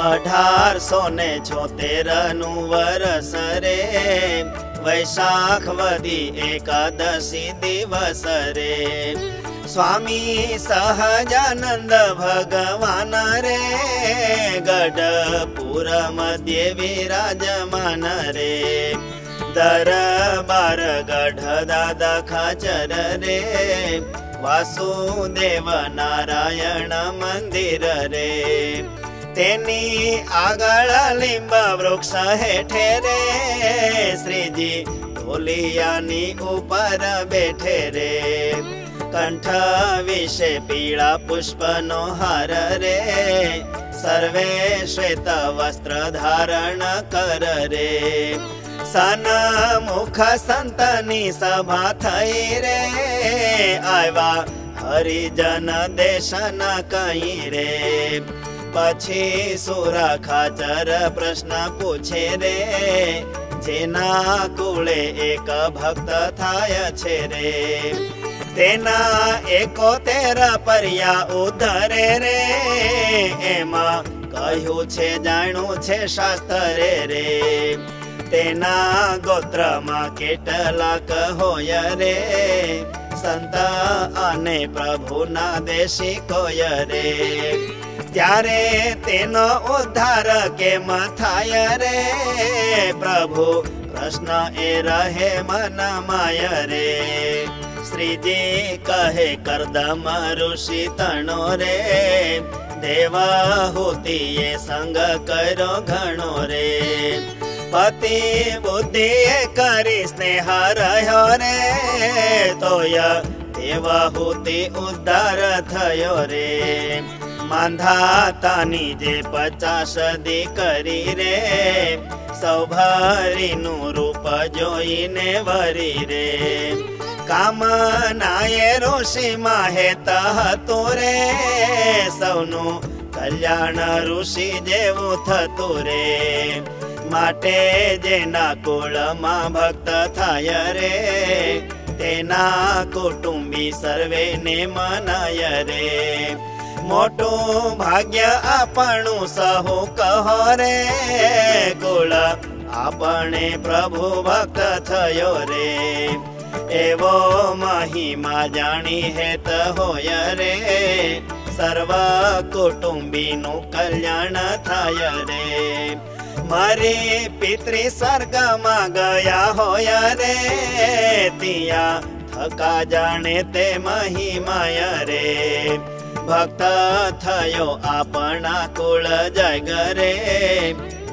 1876 વરસ રે, વૈશાખ વદી એકાદશી દિવસ રે, સ્વામી સહજાનંદ ભગવાન રે, ગઢપુર મધ્યે વિરાજમાન રે, દરબાર ગઢ દાદા ખાચર રે, વાસુદેવ નારાયણ મંદિર રે, તેની આગળ લીંબ વૃક્ષ હેઠે રે, શ્રીજી ઢોલિયાની ઉપર બેઠે રે, કંઠ વિશે પીળા પુષ્પનો હાર રે, સર્વે શ્વેત વસ્ત્ર ધારણ કર રે, સન્મુખ સંતની સભા થઈ રે, આવ્યા હરિજન દેશન કઈ રે, પછી સુરા ખાચર પ્રશ્ન પૂછે રે, જેના કુળે એક ભક્ત થાય છે રે, તેના 71 પર્યા ઉધરે રે, એમાં કહ્યું છે જાણ્યું છે શાસ્ત્રે રે, તેના ગોત્રમાં કેટલાક હોય રે, સંત અને પ્રભુના દેશી કોય રે, ત્યારે તેનો ઉદ્ધાર કેમ થાય રે, પ્રભુ પ્રશ્ન એ રહે મનમાં રે, શ્રીજી કહે કરદમ ઋષિ તણો રે, દેવાહુતિએ સંગ કર્યો ઘણો રે, પતિ બુદ્ધિ કરી સ્નેહ રહ્યો રે, તોય દેવાહુતિ ઉદ્ધાર થયો રે, માંધાતાની જે 50 દીકરી રે, સૌભારીનું રૂપ જોઈને વરી રે, કામનાએ ઋષિ માહેત હતું રે, સૌનું કલ્યાણ ઋષિ જેવું થતું રે, માટે જેના કુળમાં ભક્ત થાય રે, તેના કુટુંબી સર્વેને મનાય રે, મોટું ભાગ્ય આપણું સહુ કહો રે, કુળ આપણે પ્રભુ ભક્ત થયો રે, એવો મહિમા જાણી હેત હોય રે, સર્વ કુટુંબીનું કલ્યાણ થાય રે, મારી પિતરી સ્વર્ગમાં ગયા હોય રે, ત્યાં થકા જાણે તે મહિમાય રે, ભક્ત થયો આપણા કુળ જય રે,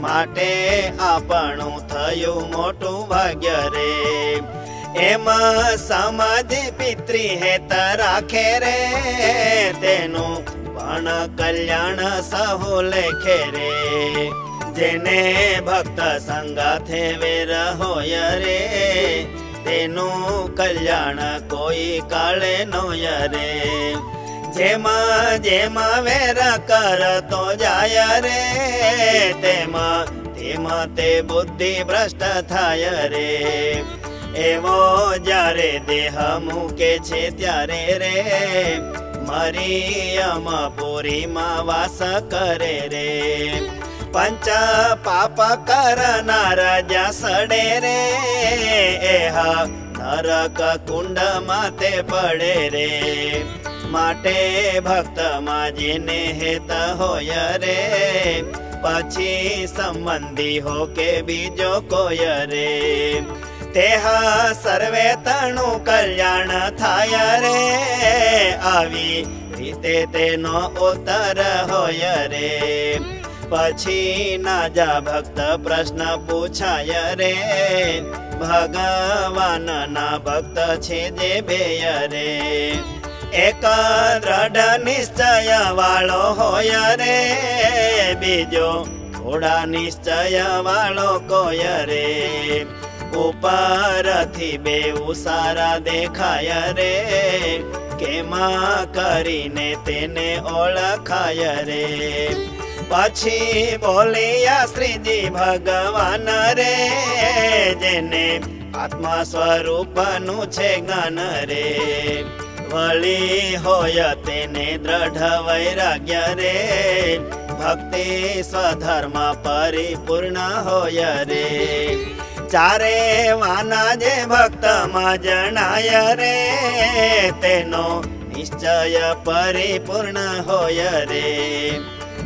માટે આપણું થયું મોટું ભાગ્ય રે, એમાં સમાજ પિતરી હેત રાખે રે, તેનું પણ કલ્યાણ સહુ લેખે રે, જેને ભક્ત સંગાથે વેર હોય રે, તેનું કલ્યાણ કોઈ કાળે નોય રે, જેમાં જેમાં વેર કરતો જાય રે, તેમાં તેમાં તે બુદ્ધિ ભ્રષ્ટ થાય રે, એવો જ્યારે દેહ મૂકે છે ત્યારે રે, મરિયમ પુરીમાં વાસ કરે રે, પંચ પાપ કરનાર જ્યાં સડે રે, એહા નરક કુંડમાં તે પડે રે, માટે ભક્તમાં જેને હેત હોય રે, પછી સંબંધી હો કે બીજો કોઈ રે, તેહા સર્વે તણું કલ્યાણ થાય રે, આવી રીતે તેનો ઉત્તર હોય રે, પછી ના જા ભક્ત પ્રશ્ન પૂછાય રે, ભગવાન ના ભક્ત છે જે બેય રે, એક દ્રઢ નિશ્ચય વાળો હોય રે, બીજો થોડા નિશ્ચય વાળો કોઈ રે, ઉપરથી બેઉ સારા દેખાય રે, કેમાં કરીને તેને ઓળખાય રે, પછી બોલ્યા શ્રીજી ભગવાન રે, જેને આત્મા સ્વરૂપનું છે જ્ઞાન રે, વળી હોય તેને દ્રઢ વૈરાગ્ય રે, भक्ति स्वधर्म परिपूर्ण होय रे। चारे वाना जे भक्त में जनाय रे, तेनो निश्चय परिपूर्ण होय रे।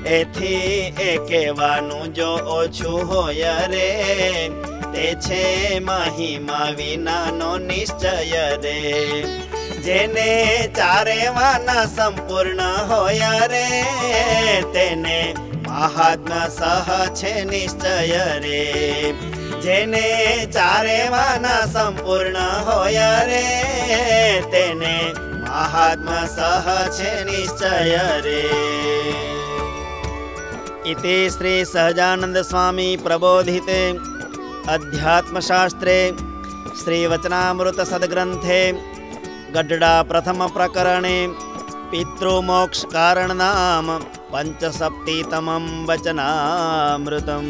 एथी ए कहेवानुं जो ओछुं होय रे, ते छे महिमा विनानो निश्चय रे। जेने चारे वाना संपूर्ण होय रे, तेने महात्मा सह छे निश्चय रे। जेने चारे वाना संपूर्ण होय रे, तेने महात्मा सह छे निश्चय रे। इति श्री सहजानंद स्वामी प्रबोधिते अध्यात्मशास्त्रे श्रीवचनामृत सद्ग्रंथे गड्डा प्रथम प्रकरणे पितृमोक्ष कारण नाम पंचसप्तितमं वचनामृतम्।